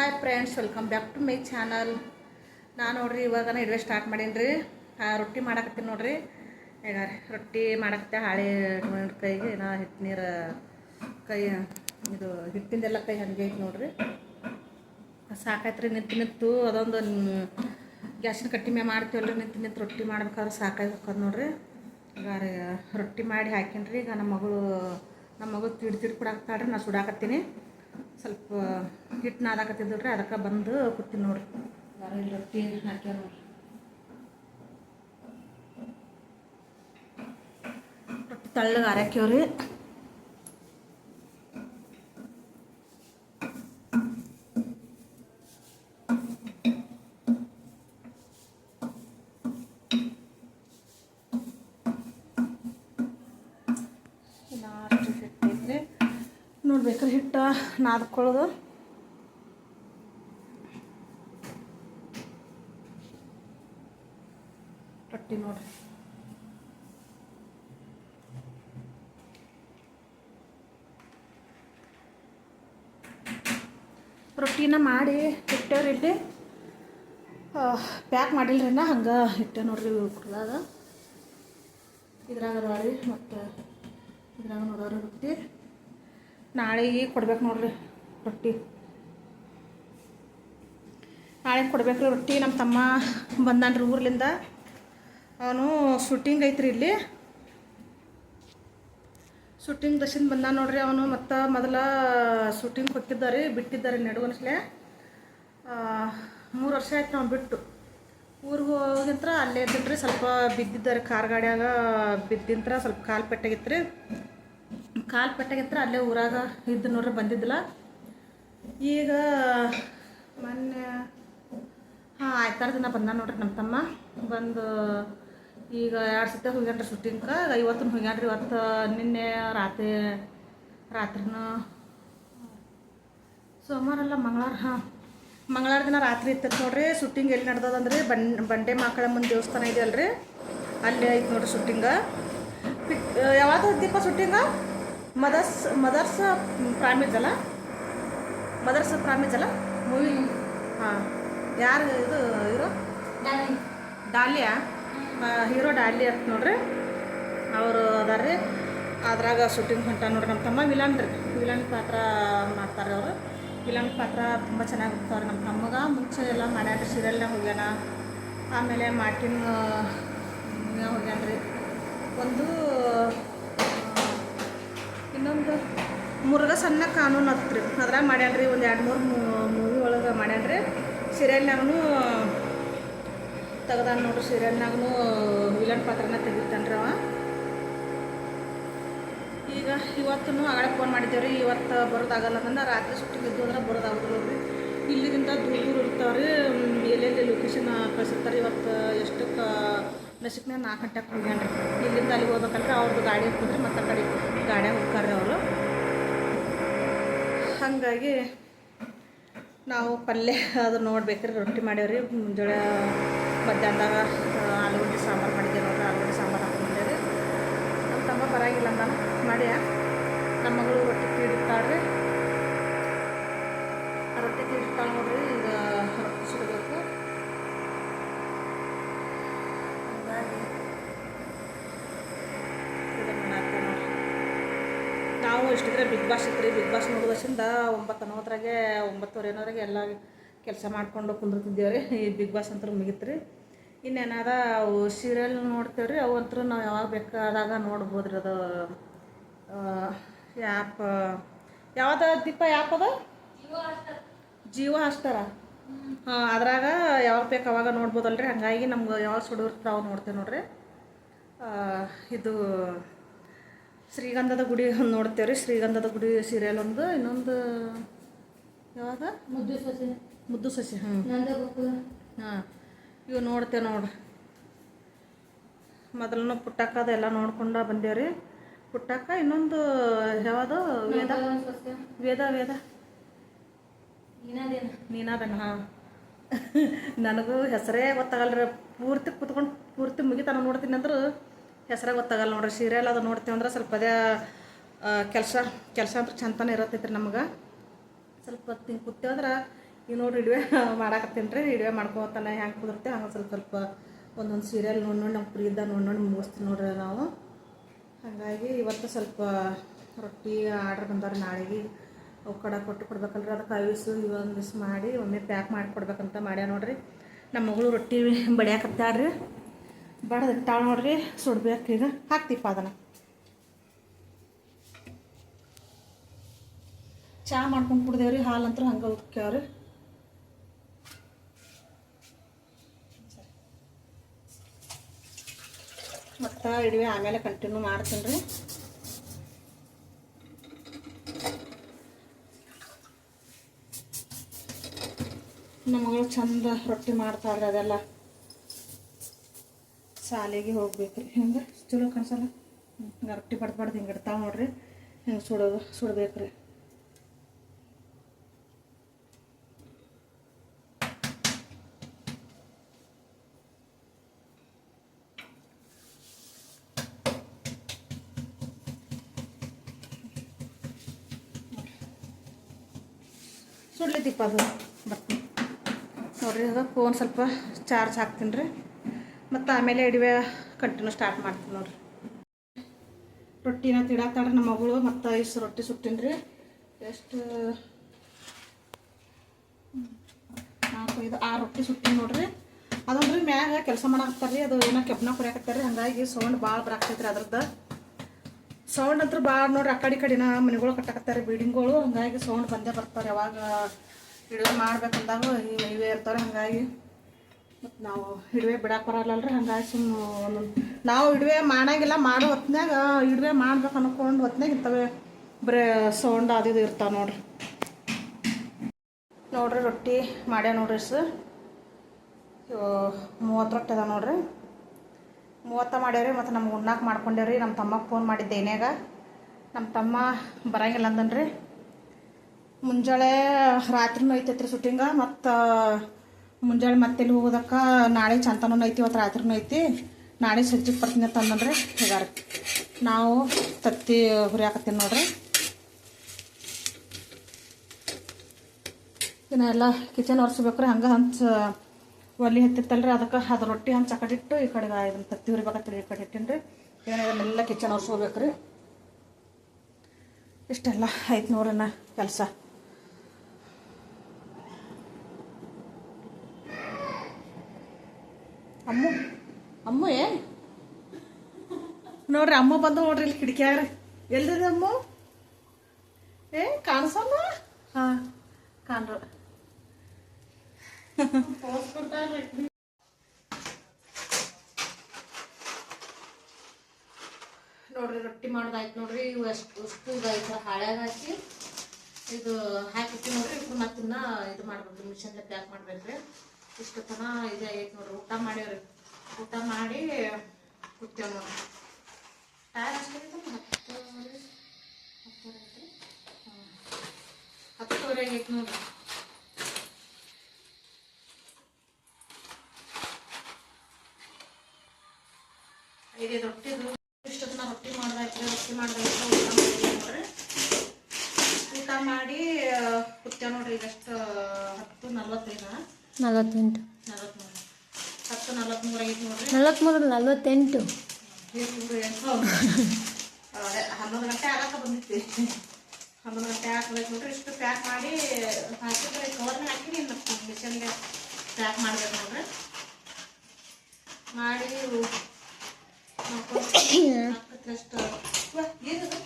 Hi friends, welcome back to my channel. ನಾನು ನೋಡ್ರಿ ಇವಾಗ ಇಡುವೆ ಸ್ಟಾರ್ಟ್ ಮಾಡೀನಿ ರೀ. ರೊಟ್ಟಿ ಮಾಡಕತ್ತೀನಿ ನೋಡ್ರಿ. ಈಗ ರೊಟ್ಟಿ ಮಾಡಕತ್ತೆ ಹಾಳೆ ಕೈಗೆ ಏನೋ ಹಿಟ್ಟು ನೀರು ಕೈ ಇದು ಹಿಟ್ಟಿಂದೆಲ್ಲ ಕೈ ಹಂಗೆ ಐತೆ ನೋಡ್ರಿ. ಸಾಕಾಯ್ತು ರೀ. ನಿಂತು ಅದೊಂದು ಗ್ಯಾಸಿನ ಕಟ್ಟಿ ಮೇಲೆ ಮಾಡ್ತೀವಲ್ರಿ. ನಿಂತು ರೊಟ್ಟಿ ಮಾಡ್ಬೇಕಾದ್ರೆ ಸಾಕಾಯ್ತು ನೋಡ್ರಿ. ಈಗ ರೊಟ್ಟಿ ಮಾಡಿ ಹಾಕೀನಿ ರೀ. ಈಗ ನಮ್ಮ ಮಗಳು ತಿಡಿ ಕೊಡಾಕ್ತಾಳ್ರಿ. ನಾನು ಸುಡಾಕತ್ತೀನಿ. ಸ್ವಲ್ಪ ಹಿಟ್ಟು ನಾದಾಕತ್ತಿದ್ರಿ, ಅದಕ್ಕೆ ಬಂದು ಕೂತೀನಿ ನೋಡ್ರಿ. ಇಲ್ಲಿ ರೊಟ್ಟಿ ಹಾಕ್ಯಾವ ನೋಡ್ರಿ. ರೊಟ್ಟಿ ತಳ್ಳಗೆ ಹಾಕ್ಯಾವ್ರಿ. ಅಷ್ಟು ಹಿಟ್ಟು ಐತ್ರಿ ನೋಡ್ಬೇಕ್ರಿ. ಹಿಟ್ಟು ನಾದ್ಕೊಳ್ಳೋದು ರೊಟ್ಟಿ ನೋಡ್ರಿ. ರೊಟ್ಟಿನ ಮಾಡಿ ಇಟ್ಟೇವ್ರಿ. ಇಲ್ಲಿ ಪ್ಯಾಕ್ ಮಾಡಿಲ್ರಿ ನಾ, ಹಂಗೆ ಇಟ್ಟೆ ನೋಡ್ರಿ. ಕುಡ್ದಾಗ ಇದ್ರಾಗ ಅದಾವ್ರಿ. ಮತ್ತು ಇದ್ರಾಗ ನೋಡೋರಿ ರೊಟ್ಟಿ ನಾಳೆಗೆ ಕೊಡ್ಬೇಕು ನೋಡ್ರಿ. ರೊಟ್ಟಿ ನಾಳೆ ಕೊಡ್ಬೇಕು ರೀ ರೊಟ್ಟಿ. ನಮ್ಮ ತಮ್ಮ ಬಂದಾನ್ರಿ ಊರ್ಲಿಂದ. ಅವನು ಶೂಟಿಂಗ್ ಐತ್ರಿ ಇಲ್ಲಿ. ಶೂಟಿಂಗ್ ದಶಿಂದ ಬಂದಾನ ನೋಡ್ರಿ ಅವನು. ಮತ್ತು ಮೊದಲ ಶೂಟಿಂಗ್ ಹೋಗಿದ್ದಾರೆ, ಬಿಟ್ಟಿದ್ದಾರೆ ನಡುವನ್ಸ್ಲೆ. 3 ವರ್ಷ ಆಯ್ತು ನಾವು ಬಿಟ್ಟು. ಊರಿಗೆ ಹೋಗಿಂತ್ರ ಅಲ್ಲೇ ಇದ್ದಿಲ್ರಿ. ಸ್ವಲ್ಪ ಬಿದ್ದಿದ್ದಾರೆ, ಕಾರ್ ಗಾಡಿಯಾಗ ಬಿದ್ದಿಂತ್ರ ಸ್ವಲ್ಪ ಕಾಲು ಪೆಟ್ಟಾಗಿತ್ತು ರೀ. ಕಾಲು ಪೆಟ್ಟಾಗಿತ್ತು ಅಲ್ಲೇ ಊರಾಗ ಇದ್ದು ನೋಡ್ರಿ, ಬಂದಿದ್ದಿಲ್ಲ. ಈಗ ಮೊನ್ನೆ ಆಯ್ತಾರ ದಿನ ಬಂದ ನೋಡ್ರಿ ನಮ್ಮ ತಮ್ಮ. ಬಂದು ಈಗ 2 ಸತಿ ಹೋಗ್ಯಾನ್ರಿ ಶೂಟಿಂಗ್ಗೆ. ಇವತ್ತು ಹೋಗ್ಯಾನ್ರಿ. ಇವತ್ತು ನಿನ್ನೆ ರಾತ್ರಿನೂ ಸೋಮವಾರ ಮಂಗಳವಾರ ದಿನ ರಾತ್ರಿ ಇರ್ತೈತೆ ನೋಡ್ರಿ. ಶೂಟಿಂಗ್ ಎಲ್ಲಿ ನಡೆದದಂದ್ರಿ ಬಂಡೆ ಮಕ್ಕಳ ಮುಂದೆ ದೇವಸ್ಥಾನ ಇದೆಯಲ್ರಿ, ಅಲ್ಲಿ ಐತೆ ನೋಡ್ರಿ ಶೂಟಿಂಗ. ಯಾವಾಗ ದೀಪ ಶೂಟಿಂಗ? ಮದರ್ಸ್ ಪ್ರಾಮಿಸ್ ಅಲ್ಲ ಮೂವಿ. ಹಾಂ, ಯಾರು ಇದು ಹೀರೋ? ಡಾಲಿಯಾ ಹೀರೋ ಡಾಲಿ ಅಂತ ನೋಡ್ರಿ. ಅವರು ಅದಾರ್ರಿ. ಅದ್ರಾಗ ಶೂಟಿಂಗ್ ಹೊಂಟ ನೋಡ್ರಿ. ನಮ್ಮ ತಮ್ಮ ವಿಲನ್ ಪಾತ್ರ ಮಾಡ್ತಾರೆ ಅವರು. ವಿಲನ್ ಪಾತ್ರ ತುಂಬ ಚೆನ್ನಾಗಿ ಹೋಗ್ತಾರೆ ನಮ್ಮ ತಮ್ಮಗೆ. ಮುಂಚೆ ಎಲ್ಲ ಮಾಡ್ಯಾನ್ರಿ, ಸೀರಿಯಲ್ನಾಗ ಹೋಗ್ಯಾನ. ಆಮೇಲೆ ಮಾರ್ಟಿನ್ ಹೋಗ್ಯಾನ್ರಿ. ಇನ್ನೊಂದು ಮುರುಘಾ ಸಣ್ಣ ಕಾನೂನು ಹತ್ರಿ, ಅದ್ರಾಗ ಮಾಡ್ಯಾನ್ರಿ. ಒಂದು 2-3 ಮೂವಿ ಒಳಗೆ ಮಾಡ್ಯಾನ್ರಿ. ಸೀರಿಯಲ್ನಾಗೂ ತೆಗ್ದಾನ ನೋಡ್ರಿ. ಸೀರಿಯಲ್ನಾಗೂ ವಿಲನ್ ಪಾತ್ರನ ತೆಗಿತಾನ್ರಿ ಅವ. ಈಗ ಇವತ್ತು ಆಗಲೇ ಫೋನ್ ಮಾಡಿದ್ದೇವ್ರಿ. ಇವತ್ತು ಬರೋದಾಗಲ್ಲ ಅಂದ್ರೆ ರಾತ್ರಿ ಶೂಟಿಂಗ್ ಇದ್ದು ಅಂದ್ರೆ ಬರೋದಾಗೋದಿಲ್ಲ ನೋಡ್ರಿ. ಇಲ್ಲಿಗಿಂತ ದೂರ ಇರ್ತಾವ್ರಿ. ಎಲ್ಲೆಲ್ಲಿ ಲೊಕೇಶನ್ ಕಳಿಸಿರ್ತಾರೆ. ಇವತ್ತು ಎಷ್ಟಕ್ಕೆ ನಸಿಕ್ನಾಗ 4 ಗಂಟೆಗೆ ಹೋಗ್ಯಾನ್ರಿ. ಇಲ್ಲಿಂದ ಅಲ್ಲಿಗೆ ಹೋಗ್ಬೇಕಂದ್ರೆ ಅವ್ರದ್ದು ಗಾಡಿ ಹೋಗಿದ್ರಿ, ಮತ್ತು ಆ ಕಡೆ ಗಾಡಿಯಾಗ ಹೋಗ್ತಾರೆ ಅವರು. ಹಾಗಾಗಿ ನಾವು ಪಲ್ಯ ಅದು ನೋಡ್ಬೇಕ್ರಿ. ರೊಟ್ಟಿ ಮಾಡ್ಯಾವ್ರಿ. ಮುಂಜಾನೆ ಮಧ್ಯಾಹ್ನದಾಗ ಆಲೂಗಡ್ಡೆ ಸಾಂಬಾರು ಮಾಡಿದ್ದೆ ನೋಡ್ರಿ. ಆಲೂಗಡ್ಡೆ ಸಾಂಬಾರು ಹಾಕೊಂಡಿದ್ದೇವೆ. ನಮ್ಮ ತಮ್ಮ ಬರಾಗಿಲ್ಲ ಅಂದಾನ ಮಾಡ್ಯ. ನಮ್ಮ ಮಗಳು ರೊಟ್ಟಿ ತೀಡಿರ್ತಾಳ್ರಿ. ರೊಟ್ಟಿ ತೀಡಿರ್ತಾಳೆ ನೋಡ್ರಿ. ಈಗ ರೊಟ್ಟಿ ಸುಡಬೇಕು. ಹಾಗಾಗಿ ಇದನ್ನು ಮಾಡ್ತೇವೆ ನೋಡ್ರಿ. ನಾವು ಇಷ್ಟಿದ್ರೆ ಬಿಗ್ ಬಾಸ್ ಇತ್ತು ರೀ. ಬಿಗ್ ಬಾಸ್ ನೋಡೋದ್ರಿಂದ 9:30 ಎಲ್ಲ ಕೆಲಸ ಮಾಡ್ಕೊಂಡು ಕುಂದಿರ್ತಿದ್ದೇವೆ ರೀ. ಈ ಬಿಗ್ ಬಾಸ್ ಅಂತೂ ಮುಗಿತು ರೀ. ಇನ್ನೇನಾದ ಅವು ಸೀರಿಯಲ್ ನೋಡ್ತೇವೆ ರೀ. ಅವು ಅಂತೂ ನಾವು ಯಾವಾಗ ಬೇಕಾದಾಗ ನೋಡ್ಬೋದು ರೀ. ಅದು ಆ್ಯಪ್ ಯಾವ್ದು ದೀಪ ಆ್ಯಪ್ ಅದ? ಜಿಯೋ ಹಾಸ್ಟಾರ. ಹಾಂ, ಅದ್ರಾಗ ಯಾವಾಗ ಬೇಕು ಅವಾಗ ನೋಡ್ಬೋದಲ್ರಿ. ಹಾಗಾಗಿ ನಮ್ಗೆ ಯಾವಾಗ ಸುಡಿರ್ತದೆ ಅವಾಗ ನೋಡ್ತೇವೆ ನೋಡ್ರಿ. ಇದು ಶ್ರೀಗಂಧದ ಗುಡಿ ನೋಡ್ತೇವೆ ರೀ. ಶ್ರೀಗಂಧದ ಗುಡಿ ಸೀರಿಯಲ್ ಒಂದು. ಇನ್ನೊಂದು ಯಾವಾಗ? ಮುದ್ದು ಸಸಿ. ಹಾಂ, ಇವು ನೋಡ್ತೇವೆ ನೋಡ್ರಿ. ಮೊದಲನ್ನು ಪುಟ್ಟಕ್ಕ ಅದೆಲ್ಲ ನೋಡ್ಕೊಂಡು ಬಂದೇವ್ರಿ. ಪುಟ್ಟಕ್ಕ ಇನ್ನೊಂದು ಯಾವುದು? ವೇದ ನೀನಾದಣ್ಣ. ಹಾಂ, ನನಗೂ ಹೆಸರೇ ಗೊತ್ತಾಗಲ್ರಿ. ಪೂರ್ತಿ ಮುಗಿತಾನ ನೋಡ್ತೀನಿ ಅಂದ್ರೆ ಹೆಸರೇ ಗೊತ್ತಾಗಲ್ಲ ನೋಡ್ರಿ. ಸೀರಿಯಲ್ ಅದು ನೋಡ್ತೀವಿ ಅಂದ್ರೆ ಸ್ವಲ್ಪ ಅದೇ ಕೆಲಸ ಅಂತೂ ಚಂತನೇ ಇರತ್ತೈತ್ರಿ ನಮಗೆ. ಸ್ವಲ್ಪ ಹೊತ್ತು ಹಿಂಗೆ ಕೂತೇವಂದ್ರೆ ಈಗ ನೋಡ್ರಿ ಇಡುವೆ ಮಾಡಾಕತ್ತೀನಿ ರೀ. ಇಡುವೆ ಮಾಡ್ಕೊತಾನೆ ಹೆಂಗೆ ಕುದುರ್ತೆ ಹಂಗೆ ಸ್ವಲ್ಪ ಸ್ವಲ್ಪ ಒಂದೊಂದು ಸೀರಿಯಲ್ ನೋಡಿ ನಮ್ಮ ಪ್ರೀದ ನೋಡಿ ಮುಗಿಸ್ತೀವಿ ನೋಡ್ರಿ ನಾವು. ಹಾಗಾಗಿ ಇವತ್ತು ಸ್ವಲ್ಪ ರೊಟ್ಟಿ ಆರ್ಡ್ರ್ ಬಂದವ್ರಿ ನಾಳೆಗೆ ಅವು ಕಡೆ ಕೊಟ್ಟು ಕೊಡ್ಬೇಕಲ್ರಿ. ಅದಕ್ಕೆ ಐವಿಸು ಇವೊಂದಿವ್ಸ ಮಾಡಿ ಒಮ್ಮೆ ಪ್ಯಾಕ್ ಮಾಡಿ ಕೊಡ್ಬೇಕಂತ ಮಾಡ್ಯ ನೋಡ್ರಿ. ನಮ್ಮ ಮಗಳು ರೊಟ್ಟಿ ಬಡಿಯಾಕತ್ತಾಳ್ರಿ. ಬಡದು ಇಟ್ಟಾಳ ನೋಡ್ರಿ. ಸುಡ್ಬೇಕು ಈಗ. ಹಾಕ್ತಿಪ್ಪ ಅದನ್ನು. ಚಹಾ ಮಾಡ್ಕೊಂಡು ಕುಡ್ದೇವ್ರಿ. ಹಾಲು ಅಂತೂ ಹಂಗೆ ಉಕ್ಕ್ಯಾವ್ರಿ. ಮತ್ತು ಇಡುವೆ ಆಮೇಲೆ ಕಂಟಿನ್ಯೂ ಮಾಡ್ತೀನಿ ರೀ. ನಮ್ಮ ಮಗಳು ಚಂದ ರೊಟ್ಟಿ ಮಾಡ್ತಾಳ್ರಿ. ಅದೆಲ್ಲ ಶಾಲೆಗೆ ಹೋಗ್ಬೇಕ್ರಿ. ಹಿಂಗೆ ಚಲೋ ಕಾಣಿಸಲ್ಲ. ಹಿಂಗೆ ರೊಟ್ಟಿ ಬಡ್ದು ಹಿಂಗೆ ಇಡ್ತಾವೆ ನೋಡ್ರಿ. ಹಿಂಗೆ ಸುಡ್ಬೇಕ್ರಿ. ಸುಡ್ಲಿತ್ತಿಪ್ಪ ಅದು ಬರ್ತೀನಿ ನೋಡ್ರಿ. ಈಗ ಫೋನ್ ಸ್ವಲ್ಪ ಚಾರ್ಜ್ ಹಾಕ್ತೀನಿ ರೀ. ಮತ್ತು ಆಮೇಲೆ ಇಡುವೆ ಕಂಟಿನ್ಯೂ ಸ್ಟಾರ್ಟ್ ಮಾಡ್ತೀನಿ ನೋಡ್ರಿ. ರೊಟ್ಟಿನ ತಿಡಾಕ್ತಾಳ್ರಿ ನಮ್ಮ ಮಗಳು. ಮತ್ತು ಇಷ್ಟು ರೊಟ್ಟಿ ಸುಟ್ಟಿನಿ ರೀ. ಎಷ್ಟು 4-5-6 ರೊಟ್ಟಿ ಸುಟ್ಟಿನಿ ನೋಡ್ರಿ. ಅದೊಂದು ರೀ ಮ್ಯಾಗ ಕೆಲಸ ಮಾಡಾಕ್ತಾರೆ ರೀ. ಅದು ಏನೋ ಕೆಬ್ಬನ ಕುರಿಯಾಕತ್ತಾರೆ ರೀ. ಹಾಗಾಗಿ ಸೌಂಡ್ ಭಾಳ ಬರಾಕ್ತೈತೆ ರೀ. ಅದ್ರದ್ದು ಸೌಂಡ್ ಅಂತೂ ಭಾಳ ನೋಡ್ರಿ. ಆ ಕಡೆನ ಮನೆಗಳು ಕಟ್ಟಾಕತ್ತಾರೆ ಬಿಲ್ಡಿಂಗ್ಗಳು. ಹಾಗಾಗಿ ಸೌಂಡ್ ಬಂದೇ ಬರ್ತಾರೆ. ಯಾವಾಗ ಇಡುವೆ ಮಾಡ್ಬೇಕಂದಾಗ ಇವೇ ಇರ್ತಾರೆ. ಹಾಗಾಗಿ ಮತ್ತು ನಾವು ಇಡುವೆ ಬಿಡಕ್ಕೆ ಬರಲ್ಲಲ್ರಿ. ಹಾಗಾಗಿ ಸುಮ್ಮನೆ ಒಂದೊಂದು ನಾವು ಇಡುವೆ ಮಾಡಂಗಿಲ್ಲ. ಮಾಡೋ ಹೊತ್ನಾಗ ಇಡುವೆ ಮಾಡ್ಬೇಕು ಅನ್ಕೊಂಡು ಹೊತ್ನಾಗ ಇಂಥವೇ ಬರೀ ಸೌಂಡ್ ಅದು ಇದು ಇರ್ತಾವೆ ನೋಡ್ರಿ. ನೋಡ್ರಿ ರೊಟ್ಟಿ ಮಾಡ್ಯ ನೋಡ್ರಿ ಸರ್. 30 ರೊಟ್ಟಿ ಅದ ನೋಡ್ರಿ. 30 ಮಾಡ್ಯಾವ್ರಿ. ಮತ್ತು ನಮ್ಗೆ ಉಣ್ಣಾಕ ಮಾಡ್ಕೊಂಡೇವ್ರಿ. ನಮ್ಮ ತಮ್ಮಗೆ ಫೋನ್ ಮಾಡಿದ್ದೆ ಏನ್ಯಾಗ. ನಮ್ಮ ತಮ್ಮ ಬರಂಗಿಲ್ಲ ಅಂದನ್ರಿ. ಮುಂಜಾನೆ ರಾತ್ರಿನೂ ಐತೈತ್ರಿ ಶೂಟಿಂಗ. ಮತ್ತು ಮುಂಜಾನೆ ಮತ್ತೆಲ್ಲಿ ಹೋಗೋದಕ್ಕೆ ನಾಳೆ ಚಂತನೂ ಐತಿ. ಇವತ್ತು ರಾತ್ರಿನೂ ಐತಿ. ನಾಳೆ ಸಂಜೆಗೆ ಬರ್ತೀನಿ ಅಂತ ಅಂದನ್ರಿ. ಹೀಗಾರ ನಾವು ತತ್ತಿ ಹುರಿಯಾಕತ್ತೀನಿ ನೋಡ್ರಿ. ಇದನ್ನೆಲ್ಲ ಕಿಚನ್ ಒರೆಸ್ಬೇಕ್ರಿ. ಹಂಗೆ ಹಂಚ ಒಲೆ ಹತ್ತಿತ್ತಲ್ರಿ. ಅದಕ್ಕೆ ಅದು ರೊಟ್ಟಿ ಹಂಚು ಆ ಕಡೆ ಇಟ್ಟು ಈ ಕಡೆಗೆ ಇದನ್ನು ತತ್ತಿ ಹುರಿಬೇಕತ್ತೀರಿ. ಈ ಕಡೆ ಇಟ್ಟೀನಿ ರೀ. ಇದನ್ನೆಲ್ಲ ಕಿಚನ್ ಒರೆಸ್ಕೋಬೇಕ್ರಿ. ಇಷ್ಟೆಲ್ಲ ಆಯ್ತು ನೋಡ್ರಿ ಕೆಲಸ. ಅಮ್ಮ ನೋಡ್ರಿ ಅಮ್ಮ ಬಂದು ನೋಡ್ರಿ ಇಲ್ಲಿ ಕಿಟಕಿಯಾಗ. ಎಲ್ರಿ ಅಮ್ಮ? ಕಾಣಿಸಲ್ಲ. ಹಾಂ ಕಾಣ್ರ ನೋಡ್ರಿ. ರೊಟ್ಟಿ ಮಾಡೋದಾಯ್ತು ನೋಡ್ರಿ. ಇವು ಅಷ್ಟು ಇದಾಯ್ತು. ಹಾಳ್ಯಾಗ ಹಾಕಿ ಇದು ಹಾಕಿತ್ತು ನೋಡ್ರಿ. ఇప్పుడు ಮತ್ತಿನ್ನ ಇದು ಮಾಡ್ಬೇಕು. ಮಿಷನ್ಲೆ ಪ್ಯಾಕ್ ಮಾಡ್ಬೇಕ್ರಿ. ಇಷ್ಟು ತನ ಇದೇ ಆಗೈತೆ ನೋಡ್ರಿ. ಊಟ ಮಾಡೇವ್ರಿ. ಊಟ ಮಾಡಿ ಕೂತೇವೆ ನೋಡ್ರಿ. ಟೈಮ್ ಅಷ್ಟೈತೆ 10:30 ಆಗೈತೆ ನೋಡ್ರಿ. ಐದೈದು ರೊಟ್ಟಿದು ಇಷ್ಟೊತ್ತನ ರೊಟ್ಟಿ ಮಾಡ್ದಾಯ್ತು. ರೊಟ್ಟಿ ಮಾಡ್ದಾಯ್ತು. ಊಟ ಮಾಡಿದ್ವಿ ನೋಡ್ರಿ. ಊಟ ಮಾಡಿ ಕೂತೇವೆ ನೋಡ್ರಿ. ಈಗಷ್ಟು 10:45 48 10:43 ಆಗೈತೆ ನೋಡ್ರಿ. 48 11 ಗಂಟೆ ಆಗಕ್ಕೆ ಬಂದಿತ್ತು. 11 ಗಂಟೆ ಹಾಕ್ಬೇಕು ನೋಡ್ರಿ. ಇಷ್ಟು ಪ್ಯಾಕ್ ಮಾಡಿ ಹಾಕಿದ್ರೆ ಕವರ್ನ ಹಾಕಿ ಮತ್ತು ಮಿಷನ್ಗೆ ಪ್ಯಾಕ್ ಮಾಡ್ಬೇಕು ನೋಡ್ರಿ. ಮಾಡಿ ಹಾಕತ್ತಷ್ಟು ಏನದು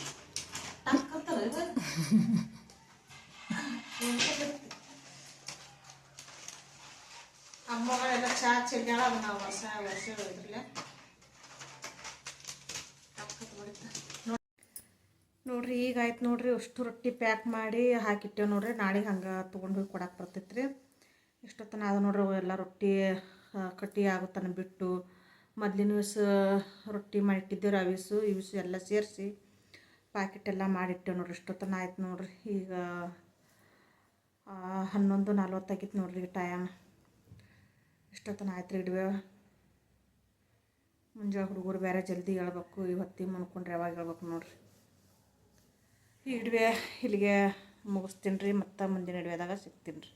ಹಾಕತ್ತಲ್ಲ ಇದು ಅಮ್ಮಗಳೆಲ್ಲ ಚಾ ಚೆಲ್ಲಾಳ. ಅದು ನಾವು ವರ್ಷ ಇದ್ರಲ್ಲ ನೋಡ್ರಿ. ಈಗ ಆಯ್ತು ನೋಡ್ರಿ. ಅಷ್ಟು ರೊಟ್ಟಿ ಪ್ಯಾಕ್ ಮಾಡಿ ಹಾಕಿಟ್ಟೇವೆ ನೋಡ್ರಿ. ನಾಳೆಗೆ ಹಂಗೆ ತೊಗೊಂಡು ಹೋಗಿ ಕೊಡಕ್ಕೆ ಬರ್ತೈತೆ ರೀ. ಇಷ್ಟೊತ್ತನ ಅದು ನೋಡ್ರಿ. ಎಲ್ಲ ರೊಟ್ಟಿ ಕಟ್ಟಿ ಆಗುತ್ತಾನೆ ಬಿಟ್ಟು ಮೊದಲಿನ ದಿವಸ ರೊಟ್ಟಿ ಮಾಡಿಟ್ಟಿದ್ದೇವ್ರಿ. ಇವಿಸು ಎಲ್ಲ ಸೇರಿಸಿ ಪ್ಯಾಕೆಟ್ ಎಲ್ಲ ಮಾಡಿಟ್ಟೇವೆ ನೋಡ್ರಿ. ಇಷ್ಟೊತ್ತನ ಆಯ್ತು ನೋಡ್ರಿ. ಈಗ 11:40 ಆಗಿತ್ತು ನೋಡ್ರಿ ಟೈಮ್. ಇಷ್ಟೊತ್ತನ ಆಯ್ತು ರೀ. ಇಡುವೆ ಮುಂಜಾನೆ ಹುಡುಗರು ಬೇರೆ ಜಲ್ದಿ ಹೇಳ್ಬೇಕು. ಇವತ್ತಿಗೆ ಮನ್ಕೊಂಡ್ರೆ ಯಾವಾಗ ಹೇಳ್ಬೇಕು ನೋಡ್ರಿ. ಈ ಇಡುವೆ ಇಲ್ಲಿಗೆ ಮುಗಿಸ್ತೀನಿ ರೀ. ಮತ್ತು ಮುಂದಿನ ಇಡುವೆದಾಗ ಸಿಗ್ತೀನಿ ರೀ.